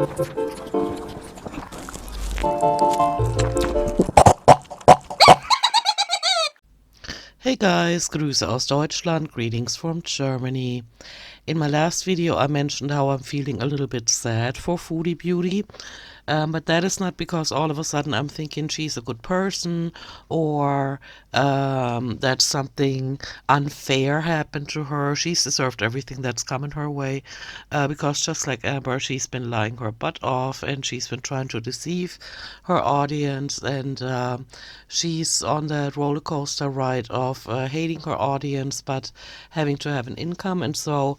Hey guys, Grüße aus Deutschland, greetings from Germany. In my last video I mentioned how I'm feeling a little bit sad for Foodie Beauty, but that is not because all of a sudden I'm thinking she's a good person or that something unfair happened to her. She's deserved everything that's coming her way because just like Amber, she's been lying her butt off and she's been trying to deceive her audience, and she's on that roller coaster ride of hating her audience but having to have an income. And so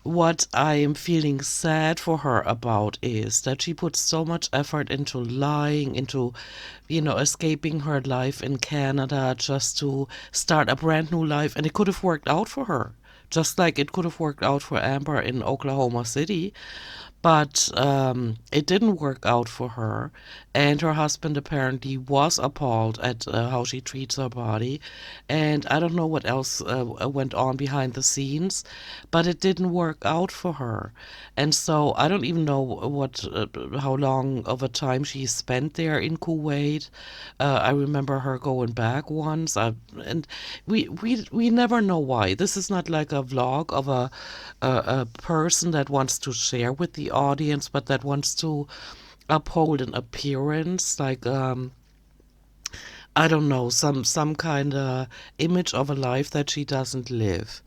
what I am feeling sad for her about is that she put so much effort into lying, into, escaping her life in Canada just to start a brand new life. And it could have worked out for her, just like it could have worked out for Amber in Oklahoma City. But it didn't work out for her, and her husband apparently was appalled at how she treats her body. And I don't know what else went on behind the scenes, but it didn't work out for her. And so I don't even know how long of a time she spent there in Kuwait. I remember her going back once, and we never know why. This is not like a vlog of a person that wants to share with the audience, but that wants to uphold an appearance, like I don't know, some kind of image of a life that she doesn't live.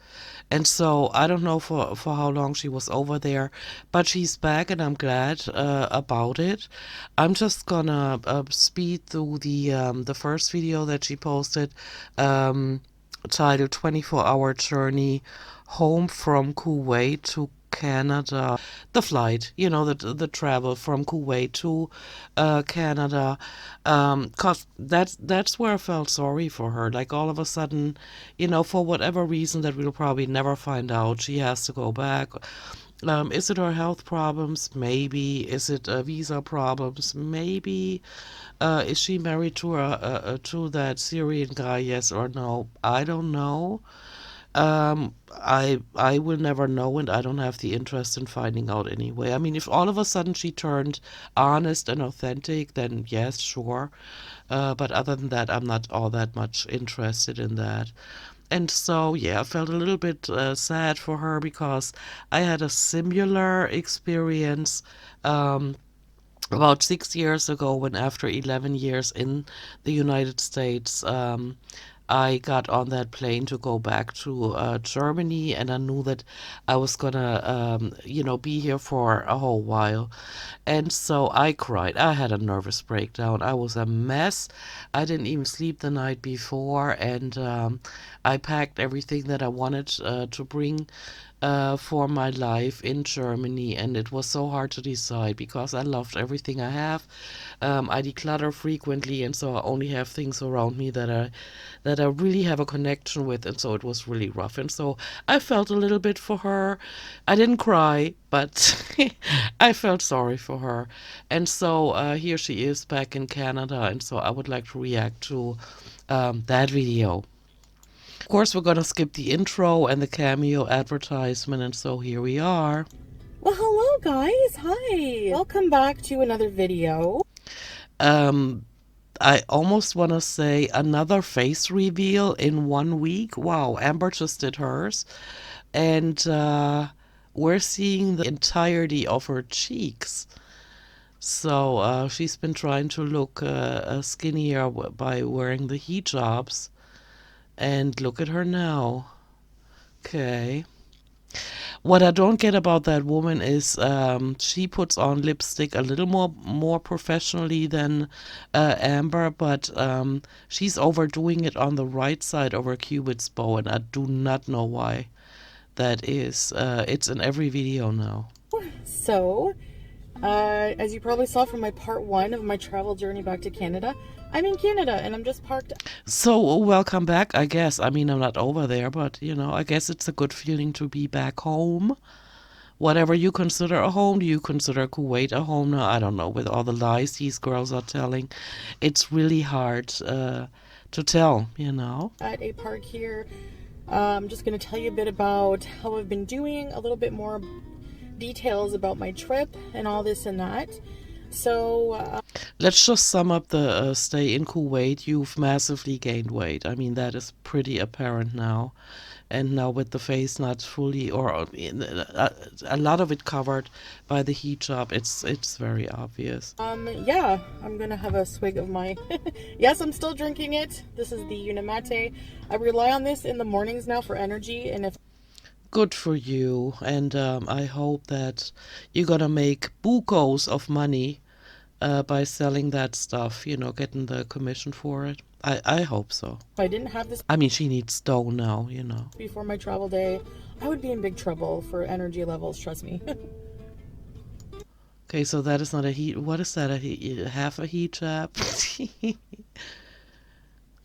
And so I don't know for how long she was over there, but she's back and I'm glad about it. I'm just gonna speed through the first video that she posted, titled 24-Hour Journey Home from Kuwait to Canada. The flight, the travel from Kuwait to Canada. 'Cause that's where I felt sorry for her. Like all of a sudden, for whatever reason that we'll probably never find out, she has to go back. Is it her health problems? Maybe. Is it visa problems? Maybe. Is she married to that Syrian guy? Yes or no? I don't know. I will never know, and I don't have the interest in finding out anyway. I mean, if all of a sudden she turned honest and authentic, then yes, sure. But other than that, I'm not all that much interested in that. And so, yeah, I felt a little bit sad for her because I had a similar experience about 6 years ago when, after 11 years in the United States, I got on that plane to go back to Germany, and I knew that I was gonna, be here for a whole while. And so I cried. I had a nervous breakdown. I was a mess. I didn't even sleep the night before, and I packed everything that I wanted to bring for my life in Germany, and it was so hard to decide because I loved everything I have. I declutter frequently, and so I only have things around me that I really have a connection with, and so it was really rough. And so I felt a little bit for her. I didn't cry, but I felt sorry for her. And so here she is back in Canada, and so I would like to react to that video. Of course, we're going to skip the intro and the cameo advertisement, and so here we are. Well, hello guys. Hi. Welcome back to another video. I almost want to say another face reveal in 1 week. Wow, Amber just did hers. And we're seeing the entirety of her cheeks. So she's been trying to look skinnier by wearing the hijabs. And look at her now. Okay. What I don't get about that woman is she puts on lipstick a little more professionally than Amber, but she's overdoing it on the right side of her cupid's bow, and I do not know why that is. It's in every video now. So, as you probably saw from my part 1 of my travel journey back to Canada, I'm in Canada and I'm just parked. So welcome back, I guess. I mean, I'm not over there, but I guess it's a good feeling to be back home. Whatever you consider a home, do you consider Kuwait a home? No, I don't know. With all the lies these girls are telling, it's really hard to tell, At a park here. I'm just going to tell you a bit about how I've been doing, a little bit more details about my trip and all this and that. So Let's just sum up the stay in Kuwait. You've massively gained weight. I mean, that is pretty apparent now. And now with the face not fully, or a lot of it covered by the hijab, it's very obvious. yeah, I'm gonna have a swig of my. Yes, I'm still drinking it. This is the Unimate. I rely on this in the mornings now for energy, and if Good for you. And I hope that you're gonna make bucos of money by selling that stuff, you know, getting the commission for it. I hope so. I didn't have this I mean, she needs dough now, you know. before my travel day, I would be in big trouble for energy levels. Trust me. Okay, so that is not a heat. What is that? Half a hijab?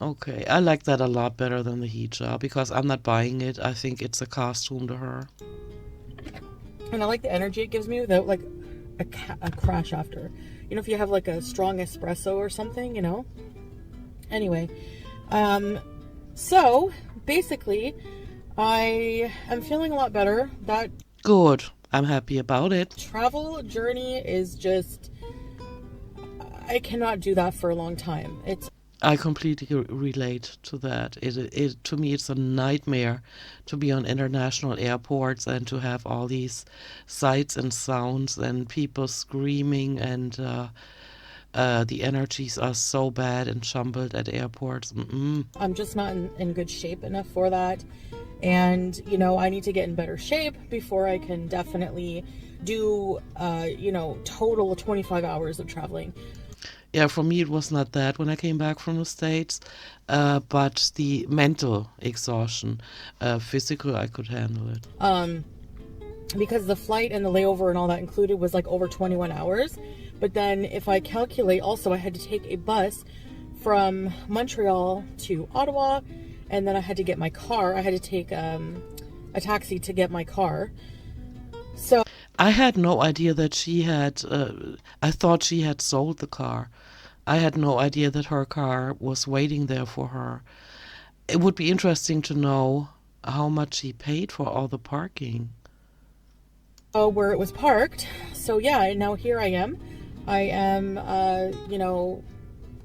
Okay, I like that a lot better than the hijab because I'm not buying it. I think it's a costume to her. And I like the energy it gives me without like a crash after. You know, if you have like a strong espresso or something, you know. Anyway, so basically, I am feeling a lot better. That Good. I'm happy about it. travel journey is just, I cannot do that for a long time. I completely relate to that. It to me, it's a nightmare to be on international airports and to have all these sights and sounds and people screaming, and the energies are so bad and jumbled at airports. I'm just not in good shape enough for that. And, you know, I need to get in better shape before I can definitely do, you know, total 25 hours of traveling. Yeah, for me, it was not that when I came back from the States, but the mental exhaustion. Physical, I could handle it. Because the flight and the layover and all that included was like over 21 hours. But then if I calculate also, I had to take a bus from Montreal to Ottawa, and then I had to get my car. I had to take a taxi to get my car. So I had no idea that she had, I thought she had sold the car. I had no idea that her car was waiting there for her. It would be interesting to know how much she paid for all the parking. where it was parked. So yeah, and now here I am. I am, you know,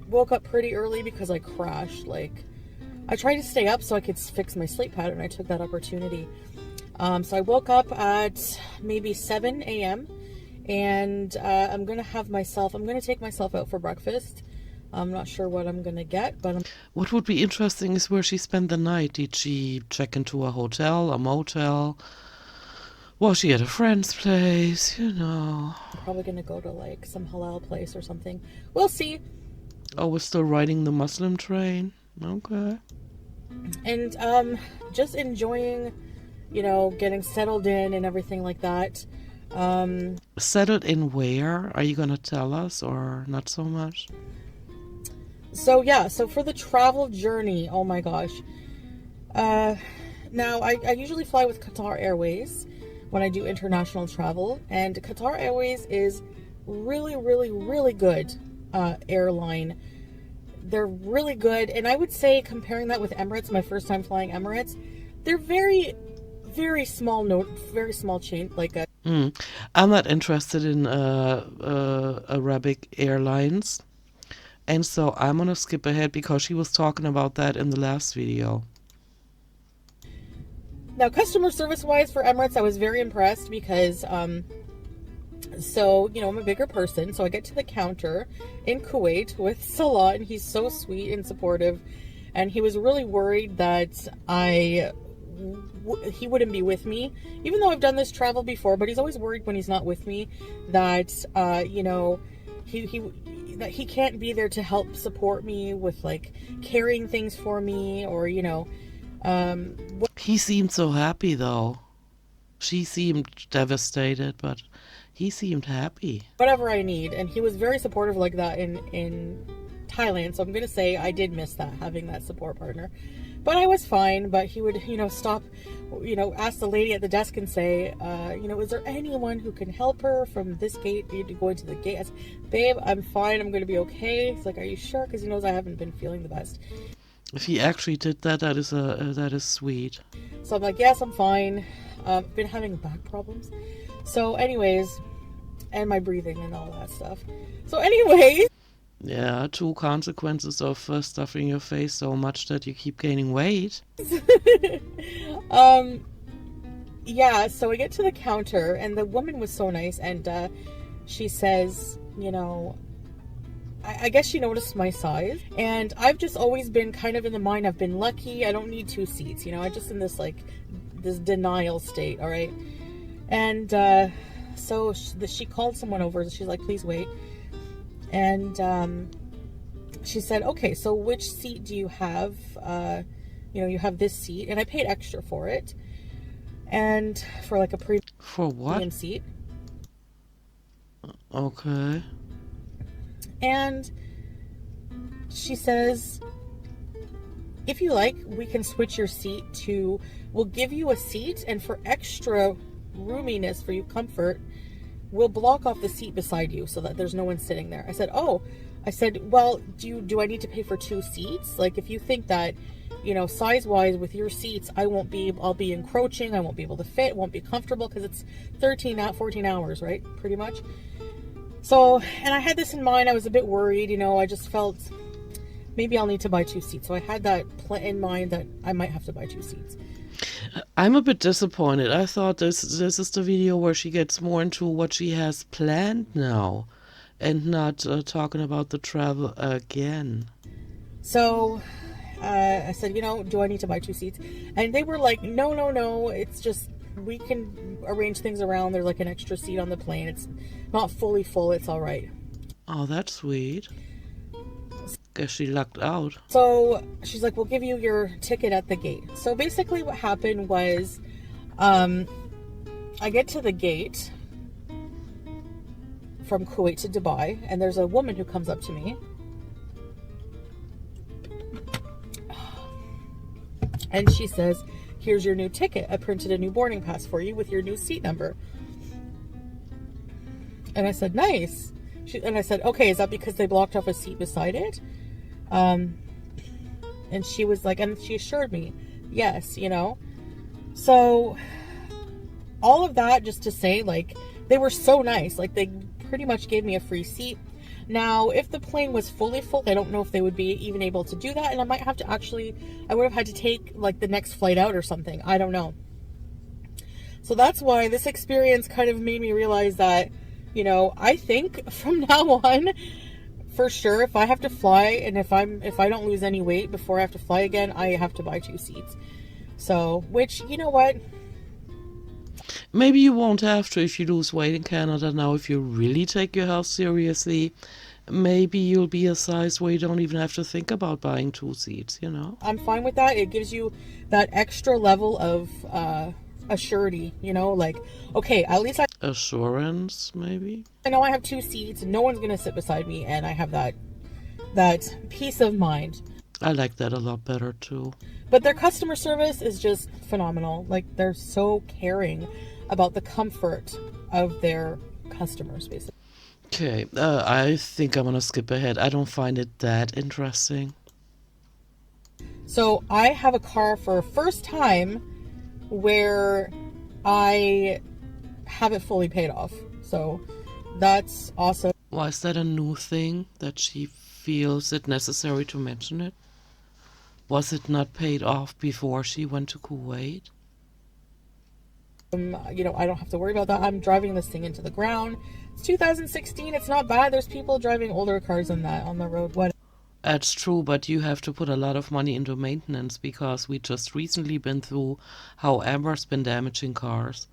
woke up pretty early because I crashed. Like, I tried to stay up so I could fix my sleep pattern. I took that opportunity. So I woke up at maybe 7 a.m. and I'm going to take myself out for breakfast. I'm not sure what I'm going to get, but What would be interesting is where she spent the night. Did she check into a hotel, a motel? Was she at a friend's place? You know. I'm probably going to go to like some halal place or something. We'll see. Oh, we're still riding the Muslim train. Okay. And just enjoying, you know, getting settled in and everything like that. Settled in where? Are you going to tell us or not so much? So yeah, so for the travel journey, oh my gosh. Now I usually fly with Qatar Airways when I do international travel, and Qatar Airways is really, really, really good airline. They're really good, and I would say comparing that with Emirates, my first time flying Emirates, they're very, very small chain, like a. I'm not interested in Arabic Airlines, and so I'm gonna skip ahead because she was talking about that in the last video. Now, customer service wise for Emirates, I was very impressed because, so, you know, I'm a bigger person. So I get to the counter in Kuwait with Salah, and he's so sweet and supportive. And he was really worried that he wouldn't be with me, even though I've done this travel before, but he's always worried when he's not with me that, you know, that he can't be there to help support me with like carrying things for me, or, you know, He seemed so happy though. She seemed devastated, but he seemed happy. whatever I need. And he was very supportive like that in Thailand. So I'm going to say I did miss that, having that support partner. But I was fine. But he would, you know, stop, you know, ask the lady at the desk and say, you know, is there anyone who can help her from this gate to go into the gate? I said, babe, I'm fine. I'm going to be okay. He's like, are you sure? Because he knows I haven't been feeling the best. If he actually did that, that is sweet. So I'm like, yes, I'm fine. Been having back problems. So anyways, and my breathing and all that stuff. So anyways, Yeah, two consequences of stuffing your face so much that you keep gaining weight. yeah, so I get to the counter and the woman was so nice, and she says, you know, I guess she noticed my size, and I've just always been kind of in the mind, I've been lucky, I don't need 2 seats, you know, I just in this like this denial state, all right? And so she called someone over and she's like, please wait. And she said, okay, so which seat do you have? You know, you have this seat, and I paid extra for it, and for like a For what? premium seat. Okay. And she says, if you like, we can switch your seat to, we'll give you a seat, and for extra roominess, for you comfort, we'll block off the seat beside you so that there's no one sitting there. I said, oh, I said, well, do I need to pay for 2 seats? Like, if you think that, you know, size-wise with your seats, I'll be encroaching, I won't be able to fit, won't be comfortable, because it's 14 hours, right? Pretty much. So, and I had this in mind. I was a bit worried, you know, I just felt maybe I'll need to buy 2 seats. So I had that in mind that I might have to buy 2 seats. I'm a bit disappointed. I thought this is the video where she gets more into what she has planned now and not talking about the travel again. So I said, you know, do I need to buy 2 seats? And they were like, no, it's just, we can arrange things around. There's like an extra seat on the plane. It's not fully full. It's all right. Oh, that's sweet. Guess she lucked out. So she's like, we'll give you your ticket at the gate. So basically what happened was, I get to the gate from Kuwait to Dubai, and there's a woman who comes up to me. And she says, here's your new ticket. I printed a new boarding pass for you with your new seat number. And I said, nice. And I said, okay, is that because they blocked off a seat beside it? And she was like, and she assured me, yes, you know. So all of that just to say, like, they were so nice. Like, they pretty much gave me a free seat. Now, if the plane was fully full, I don't know if they would be even able to do that. And I might have to I would have had to take like the next flight out or something. I don't know. So that's why this experience kind of made me realize that, you know, I think from now on, for sure, if I have to fly and if I don't lose any weight before I have to fly again, I have to buy 2 seats. So, which, you know what? Maybe you won't have to if you lose weight in Canada now. If you really take your health seriously, maybe you'll be a size where you don't even have to think about buying 2 seats, you know? I'm fine with that. It gives you that extra level of assurity, you know, like, okay, at least Assurance, maybe? I know I have 2 seats, no one's gonna sit beside me, and I have that peace of mind. I like that a lot better too. But their customer service is just phenomenal. Like, they're so caring about the comfort of their customers, basically. Okay, I think I'm gonna skip ahead. I don't find it that interesting. So I have a car for first time where I have it fully paid off. So that's awesome. Why is that a new thing that she feels it necessary to mention it? Was it not paid off before she went to Kuwait? You know, I don't have to worry about that. I'm driving this thing into the ground. It's 2016. It's not bad. There's people driving older cars than that on the road. What? That's true, but you have to put a lot of money into maintenance because we just recently been through how Amber's been damaging cars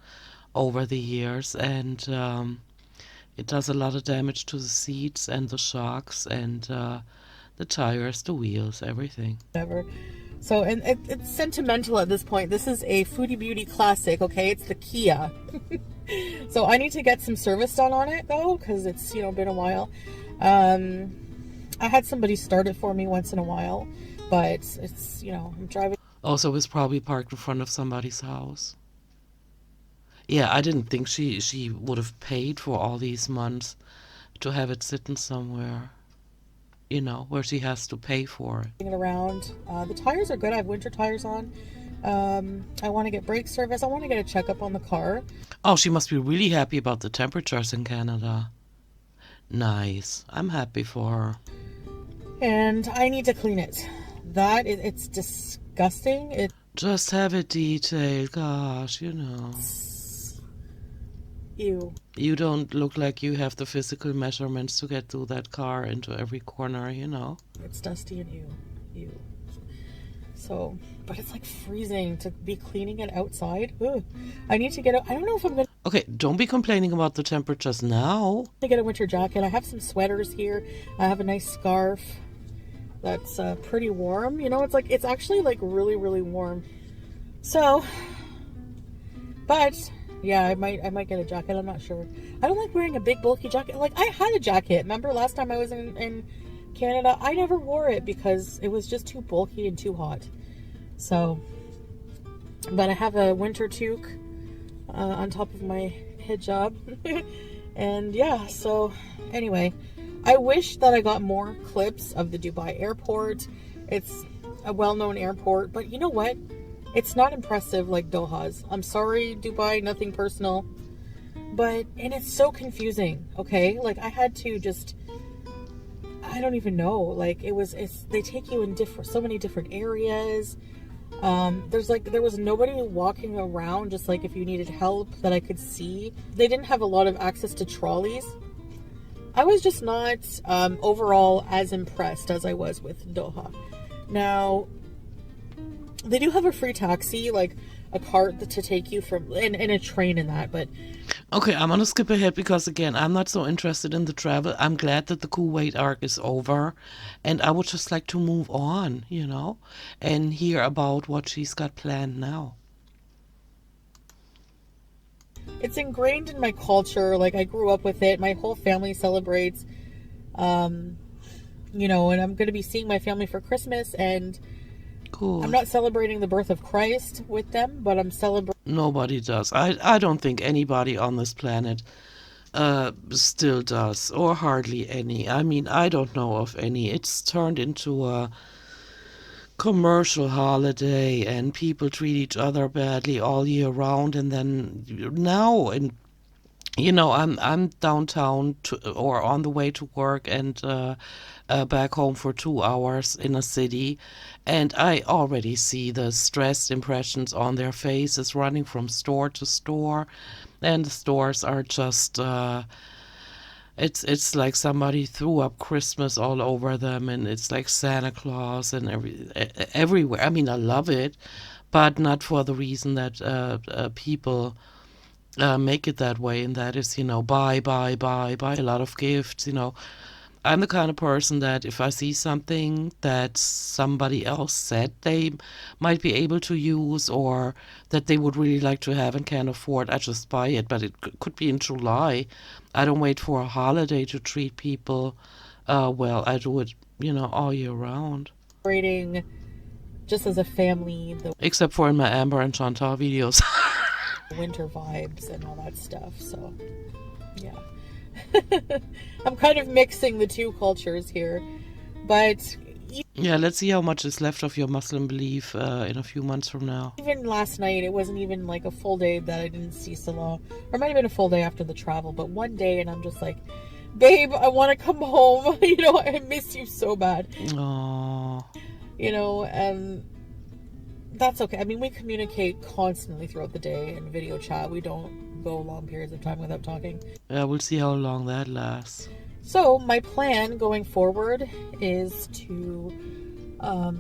over the years, and it does a lot of damage to the seats and the shocks and the tires, the wheels, everything. Whatever. So, and it's sentimental at this point. This is a Foodie Beauty classic, okay? It's the Kia. So I need to get some service done on it, though, because it's, you know, been a while. I had somebody start it for me once in a while, but it's, you know, I'm driving. Also, it was probably parked in front of somebody's house. Yeah, I didn't think she would have paid for all these months to have it sitting somewhere, you know, where she has to pay for it. It around. The tires are good. I have winter tires on, I want to get brake service. I want to get a checkup on the car. Oh, she must be really happy about the temperatures in Canada. Nice. I'm happy for her. And I need to clean it. It's disgusting. Just have it detailed. Gosh, Ew. You don't look like you have the physical measurements to get through that car into every corner, It's dusty and ew. So, but it's like freezing to be cleaning it outside. Ugh. I need to get I don't know if I'm going Okay, don't be complaining about the temperatures now. to get a winter jacket. I have some sweaters here. I have a nice scarf that's pretty warm. It's actually like really, really warm. So, but yeah, I might get a jacket. I'm not sure. I don't like wearing a big bulky jacket. Like, I had a jacket. Remember last time I was in Canada? I never wore it because it was just too bulky and too hot. So, but I have a winter toque on top of my hijab. And yeah, so anyway, I wish that I got more clips of the Dubai airport. It's a well-known airport, but you know what? It's not impressive like Doha's. I'm sorry, Dubai, nothing personal. And it's so confusing, okay? Like, I had to just, I don't even know. Like, they take you in so many different areas. There was nobody walking around, just like if you needed help that I could see. They didn't have a lot of access to trolleys. I was just not overall as impressed as I was with Doha. Now, they do have a free taxi, like a cart to take you from, and a train in that, but... Okay, I'm gonna skip ahead because, again, I'm not so interested in the travel. I'm glad that the Kuwait arc is over, and I would just like to move on, and hear about what she's got planned now. It's ingrained in my culture. Like, I grew up with it. My whole family celebrates, and I'm going to be seeing my family for Christmas, and Cool. I'm not celebrating the birth of Christ with them, but I'm celebrating... Nobody does. I don't think anybody on this planet still does, or hardly any. I mean, I don't know of any. It's turned into a commercial holiday, and people treat each other badly all year round. And then now, and I'm downtown or on the way to work, and back home for 2 hours in a city, and I already see the stressed impressions on their faces running from store to store, and the stores are just it's like somebody threw up Christmas all over them, and it's like Santa Claus and everywhere. I mean, I love it, but not for the reason that people make it that way, and that is, buy, buy, buy, buy a lot of gifts. I'm the kind of person that if I see something that somebody else said they might be able to use, or that they would really like to have and can't afford, I just buy it. But it could be in July. I don't wait for a holiday to treat people well. I do it, all year round. Celebrating just as a family, Except for in my Amber and Chantal videos. winter vibes and all that stuff. So, yeah. I'm kind of mixing the two cultures here, but yeah, let's see how much is left of your Muslim belief in a few months from now. Even last night, it wasn't even like a full day that I didn't see Salah, or it might have been a full day after the travel, but one day, and I'm just like, babe, I want to come home. I miss you so bad. Aww. And that's okay. I mean, we communicate constantly throughout the day in video chat. We don't go long periods of time without talking. Yeah, we'll see how long that lasts. So my plan going forward is to, I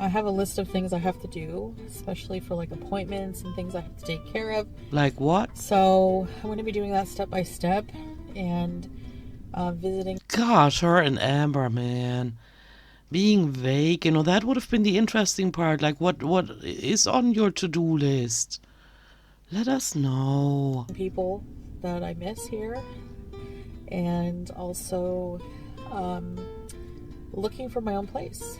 have a list of things I have to do, especially for like appointments and things I have to take care of. Like what? So I'm going to be doing that step by step, and visiting. Gosh, her and Amber, man. Being vague, that would have been the interesting part. Like, what is on your to-do list? Let us know. People that I miss here, and also looking for my own place.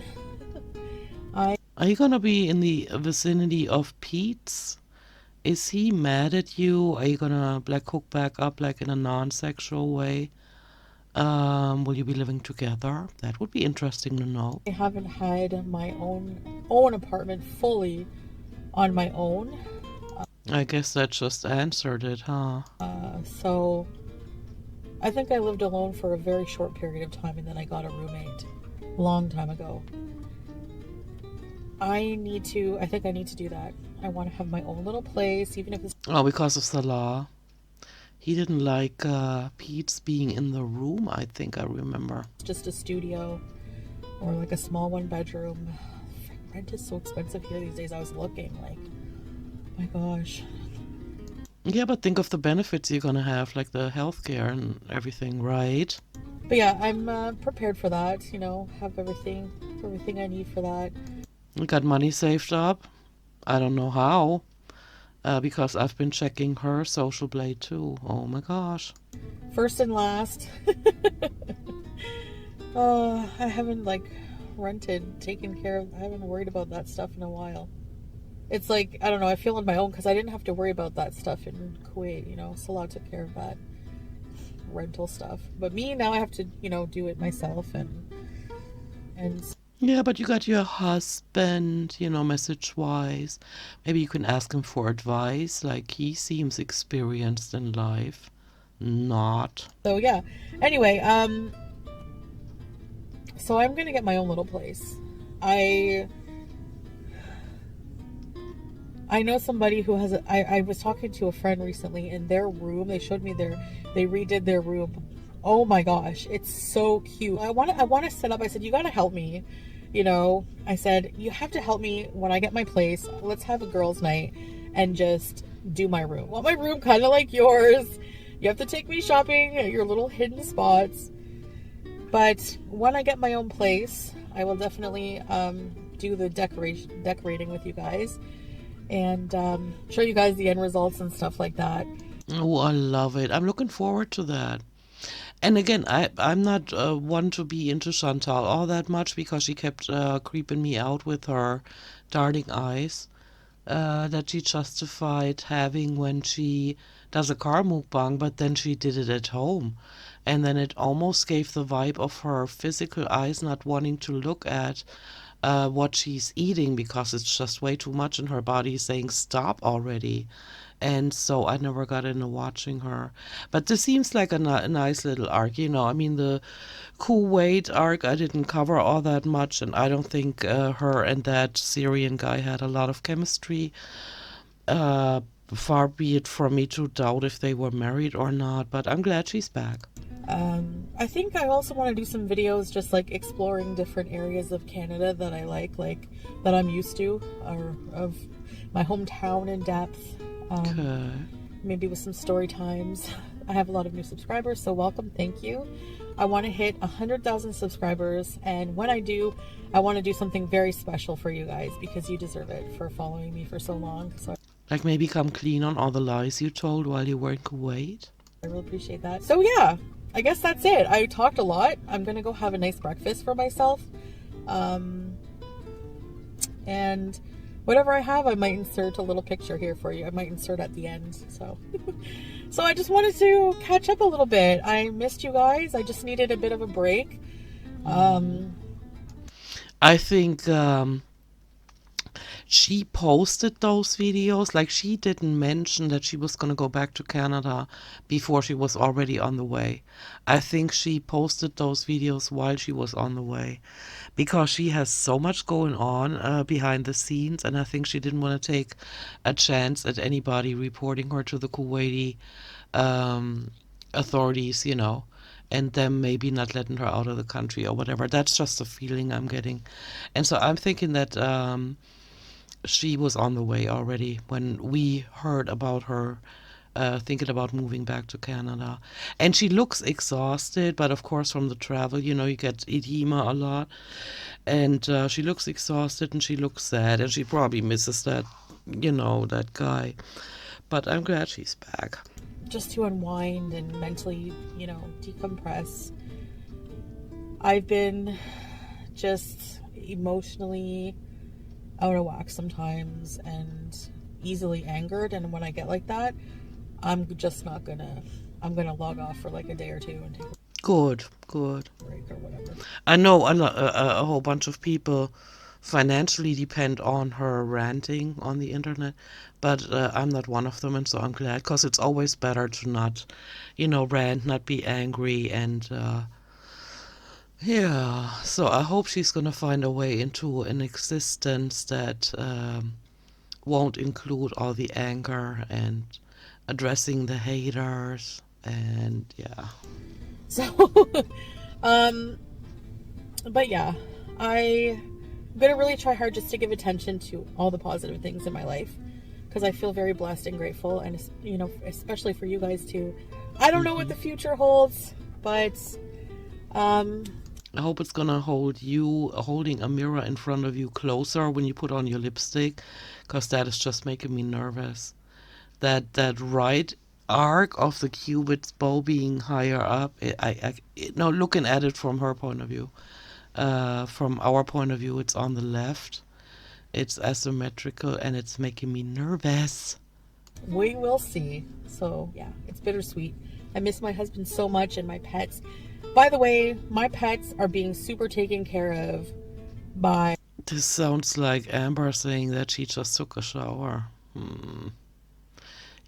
Are you gonna be in the vicinity of Pete's? Is he mad at you? Are you gonna like hook back up like in a non-sexual way? Will you be living together? That would be interesting to know. I haven't had my own apartment fully on my own. I guess that just answered it, huh? So I think I lived alone for a very short period of time and then I got a roommate long time ago. I think I need to do that. I want to have my own little place, even if it's Oh, because of the law. He didn't like Pete's being in the room, I think I remember. just a studio or like a small one bedroom. Rent is so expensive here these days. I was looking like, my gosh. Yeah, but think of the benefits you're gonna have, like the healthcare and everything, right? But yeah, I'm prepared for that. Have everything I need for that. You got money saved up. I don't know how, because I've been checking her social blade too. Oh my gosh. First and last. I haven't rented, taken care of. I haven't worried about that stuff in a while. It's like, I don't know, I feel on my own because I didn't have to worry about that stuff in Kuwait. Salah took care of that rental stuff. But me, now I have to, do it myself and Yeah, but you got your husband, message-wise. Maybe you can ask him for advice. Like, he seems experienced in life. Not. so yeah. Anyway, so I'm gonna get my own little place. I know somebody who has I was talking to a friend recently in their room. They showed me they redid their room. Oh my gosh, it's so cute. I want to set up. I said, you got to help me. I said, you have to help me when I get my place. Let's have a girls' night and just do my room. I want my room kind of like yours. You have to take me shopping at your little hidden spots. But when I get my own place, I will definitely do the decorating with you guys and show you guys the end results and stuff like that. Oh, I love it. I'm looking forward to that. And again, I'm not one to be into Chantal all that much because she kept creeping me out with her darting eyes that she justified having when she does a car mukbang, but then she did it at home. And then it almost gave the vibe of her physical eyes not wanting to look at what she's eating because it's just way too much and her body is saying stop already. And so I never got into watching her. But this seems like a nice little arc, I mean, the Kuwait arc I didn't cover all that much, and I don't think her and that Syrian guy had a lot of chemistry. Uh, Far be it from me to doubt if they were married or not, but I'm glad she's back. I think I also want to do some videos just like exploring different areas of Canada that I like that I'm used to, or of my hometown in depth. Okay. Maybe with some story times. I have a lot of new subscribers, so welcome, thank you. I want to hit 100,000 subscribers, and when I do, I want to do something very special for you guys because you deserve it for following me for so long. So Like maybe come clean on all the lies you told while you were in Kuwait. I really appreciate that. So yeah, I guess that's it. I talked a lot. I'm gonna go have a nice breakfast for myself. And whatever I have, I might insert a little picture here for you. I might insert at the end. So so I just wanted to catch up a little bit. I missed you guys. I just needed a bit of a break. I think she posted those videos. Like, she didn't mention that she was going to go back to Canada before she was already on the way. I think she posted those videos while she was on the way because she has so much going on behind the scenes, and I think she didn't want to take a chance at anybody reporting her to the Kuwaiti authorities, and them maybe not letting her out of the country or whatever. That's just the feeling I'm getting. And so I'm thinking that she was on the way already when we heard about her thinking about moving back to Canada. And she looks exhausted, but of course from the travel, you get edema a lot. And she looks exhausted and she looks sad and she probably misses that guy. But I'm glad she's back. Just to unwind and mentally, decompress. I've been just emotionally out of whack sometimes and easily angered, and when I get like that, I'm gonna log off for like a day or two and take Good, good. break or whatever. I know a whole bunch of people financially depend on her ranting on the internet, but I'm not one of them, and so I'm glad because it's always better to not, rant, not be angry, and yeah. So I hope she's gonna find a way into an existence that won't include all the anger and addressing the haters, and yeah. So, um, but yeah, I'm gonna really try hard just to give attention to all the positive things in my life because I feel very blessed and grateful, and especially for you guys too. I don't know what the future holds, but um, I hope it's gonna hold you holding a mirror in front of you closer when you put on your lipstick, because that is just making me nervous. That right arc of the cupid's bow being higher up. No, looking at it from her point of view. From our point of view, it's on the left. It's asymmetrical, and it's making me nervous. we will see. So yeah, it's bittersweet. I miss my husband so much and my pets. By the way, my pets are being super taken care of by This sounds like Amber saying that she just took a shower.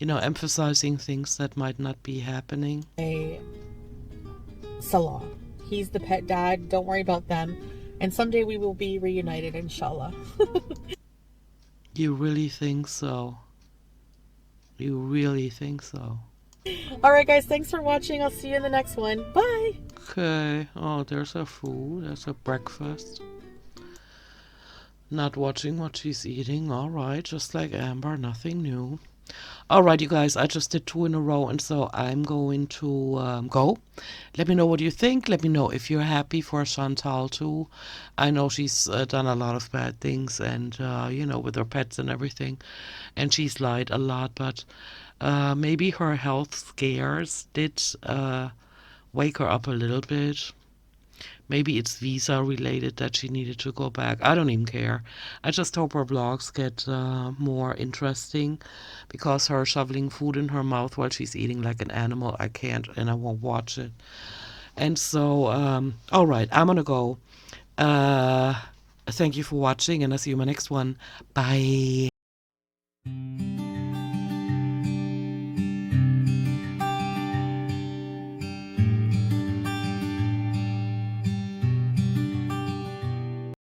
Emphasizing things that might not be happening. Salah. He's the pet dad. Don't worry about them. And someday we will be reunited, inshallah. You really think so? You really think so? All right, guys. Thanks for watching. I'll see you in the next one. Bye. Okay. Oh, there's her food. There's her breakfast. Not watching what she's eating. All right. Just like Amber. Nothing new. All right, you guys. I just did 2 in a row, and so I'm going to go. Let me know what you think. Let me know if you're happy for Chantal too. I know she's done a lot of bad things, and with her pets and everything, and she's lied a lot, but maybe her health scares did wake her up a little bit. Maybe it's visa related that she needed to go back. I don't even care. I just hope her vlogs get more interesting, because her shoveling food in her mouth while she's eating like an animal, I can't, and I won't watch it. And so, all right, I'm gonna go. Thank you for watching, and I'll see you in my next one. Bye.